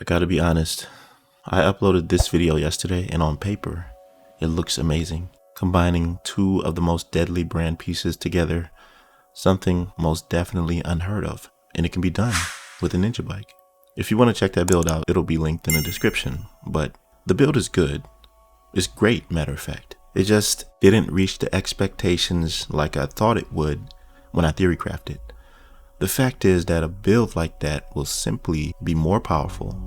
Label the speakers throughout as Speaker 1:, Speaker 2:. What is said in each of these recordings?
Speaker 1: I gotta be honest, I uploaded this video yesterday and on paper, it looks amazing. Combining two of the most deadly brand pieces together, something most definitely unheard of. And it can be done with a Ninjabike. If you want to check that build out, it'll be linked in the description. But the build is good. It's great, matter of fact. It just didn't reach the expectations like I thought it would when I theory crafted. The fact is that a build like that will simply be more powerful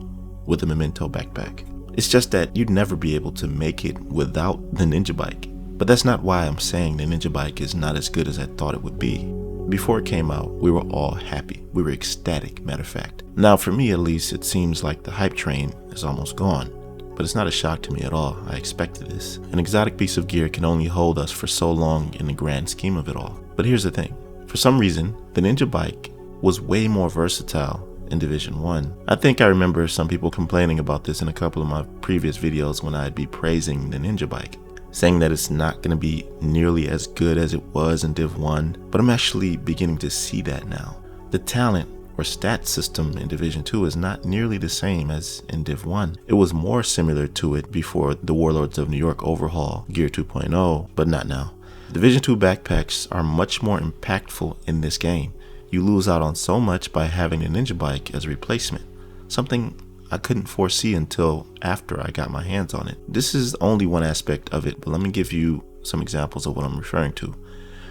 Speaker 1: with a Memento backpack. It's just that you'd never be able to make it without the Ninjabike. But that's not why I'm saying the Ninjabike is not as good as I thought it would be. Before it came out, we were all happy. We were ecstatic, matter of fact. Now for me at least, it seems like the hype train is almost gone. But it's not a shock to me at all. I expected this. An exotic piece of gear can only hold us for so long in the grand scheme of it all. But here's the thing. For some reason, the Ninjabike was way more versatile in Division 1. I think I remember some people complaining about this in a couple of my previous videos when I'd be praising the Ninjabike, saying that it's not going to be nearly as good as it was in Div 1, but I'm actually beginning to see that now. The talent or stat system in Division 2 is not nearly the same as in Div 1. It was more similar to it before the Warlords of New York overhaul Gear 2.0, but not now. Division 2 backpacks are much more impactful in this game. You lose out on so much by having a Ninjabike as a replacement, something I couldn't foresee until after I got my hands on it. This is only one aspect of it, but let me give you some examples of what I'm referring to.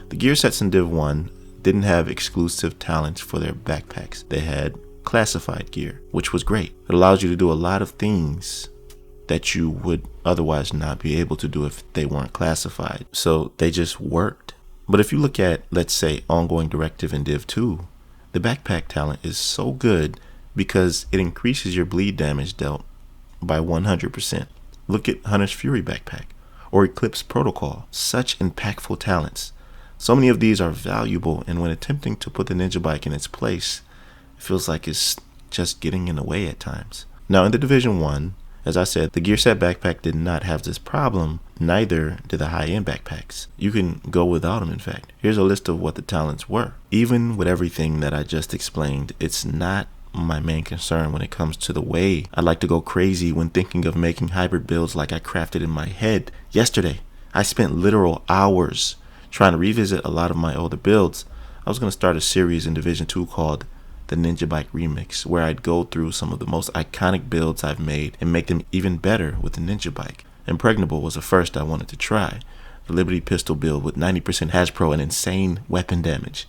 Speaker 1: The gear sets in Div 1 didn't have exclusive talents for their backpacks. They had classified gear, which was great. It allows you to do a lot of things that you would otherwise not be able to do if they weren't classified. So they just worked. But if you look at, let's say, ongoing directive in Div 2, the backpack talent is so good because it increases your bleed damage dealt by 100%. Look at Hunter's Fury backpack or Eclipse Protocol. Such impactful talents. So many of these are valuable, and when attempting to put the Ninjabike in its place, it feels like it's just getting in the way at times. Now in the Division 1, as I said, the gear set backpack did not have this problem, neither did the high-end backpacks. You can go without them, in fact. Here's a list of what the talents were. Even with everything that I just explained, it's not my main concern when it comes to the way I like to go crazy when thinking of making hybrid builds like I crafted in my head yesterday. I spent literal hours trying to revisit a lot of my older builds. I was going to start a series in Division 2 called the Ninjabike Remix, where I'd go through some of the most iconic builds I've made and make them even better with the Ninjabike. Impregnable was the first I wanted to try. The Liberty pistol build with 90% Hasbro and insane weapon damage.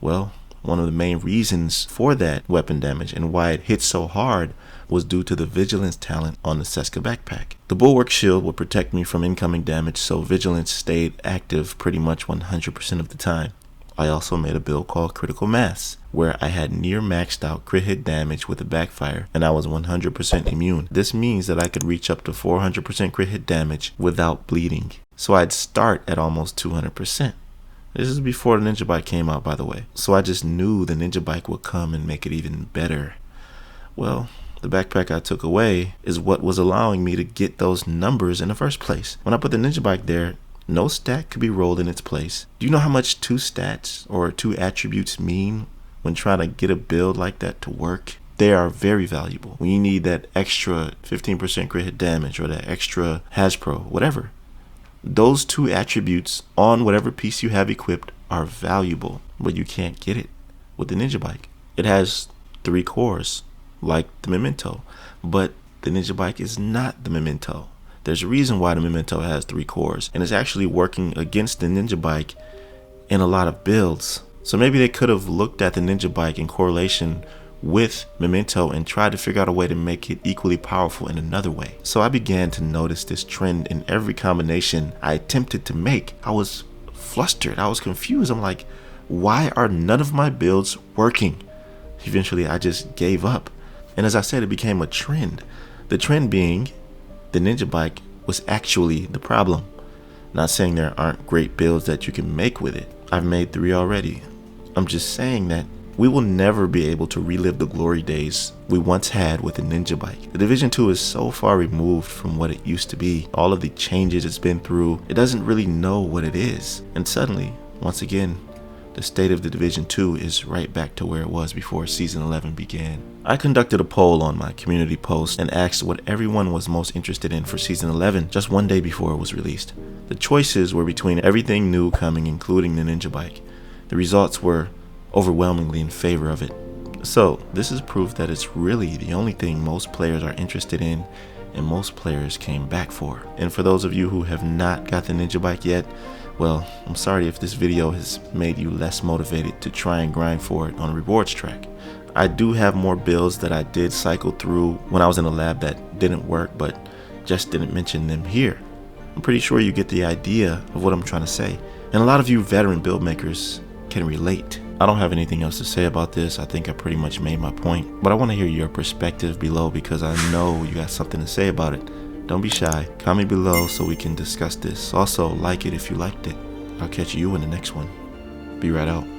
Speaker 1: Well, one of the main reasons for that weapon damage and why it hit so hard was due to the vigilance talent on the 𝐤𝐳𝐫𝐞 backpack. The Bulwark shield would protect me from incoming damage, so vigilance stayed active pretty much 100% of the time. I also made a build called Critical Mass, where I had near maxed out crit hit damage with a backfire, and I was 100% immune. This means that I could reach up to 400% crit hit damage without bleeding. So I'd start at almost 200%. This is before the Ninjabike came out, by the way. So I just knew the Ninjabike would come and make it even better. Well, the backpack I took away is what was allowing me to get those numbers in the first place. When I put the Ninjabike there, no stat could be rolled in its place. Do you know how much 2 stats or 2 attributes mean when trying to get a build like that to work? They are very valuable. When you need that extra 15% crit hit damage or that extra Hasbro, whatever. Those 2 attributes on whatever piece you have equipped are valuable, but you can't get it with the Ninjabike. It has 3 cores, like the Memento, but the Ninjabike is not the Memento. There's a reason why the Memento has 3 cores, and it's actually working against the Ninjabike in a lot of builds. So maybe they could have looked at the Ninjabike in correlation with Memento and tried to figure out a way to make it equally powerful in another way. So I began to notice this trend in every combination I attempted to make. I was flustered. I was confused. I'm like, why are none of my builds working? Eventually, I just gave up. And as I said, it became a trend. The trend being the Ninjabike was actually the problem. Not saying there aren't great builds that you can make with it. I've made 3 already. I'm just saying that we will never be able to relive the glory days we once had with the Ninjabike. The Division 2 is so far removed from what it used to be. All of the changes it's been through, it doesn't really know what it is. And suddenly, once again, the state of the Division 2 is right back to where it was before Season 11 began. I conducted a poll on my community post and asked what everyone was most interested in for Season 11 just one day before it was released. The choices were between everything new coming, including the Ninjabike. The results were overwhelmingly in favor of it. So this is proof that it's really the only thing most players are interested in and most players came back for. And for those of you who have not got the Ninjabike yet, well, I'm sorry if this video has made you less motivated to try and grind for it on rewards track. I do have more builds that I did cycle through when I was in the lab that didn't work, but just didn't mention them here. I'm pretty sure you get the idea of what I'm trying to say. And a lot of you veteran build makers can relate. I don't have anything else to say about this. I think I pretty much made my point, but I want to hear your perspective below because I know you got something to say about it. Don't be shy. Comment below so we can discuss this. Also, like it if you liked it. I'll catch you in the next one. Be right out.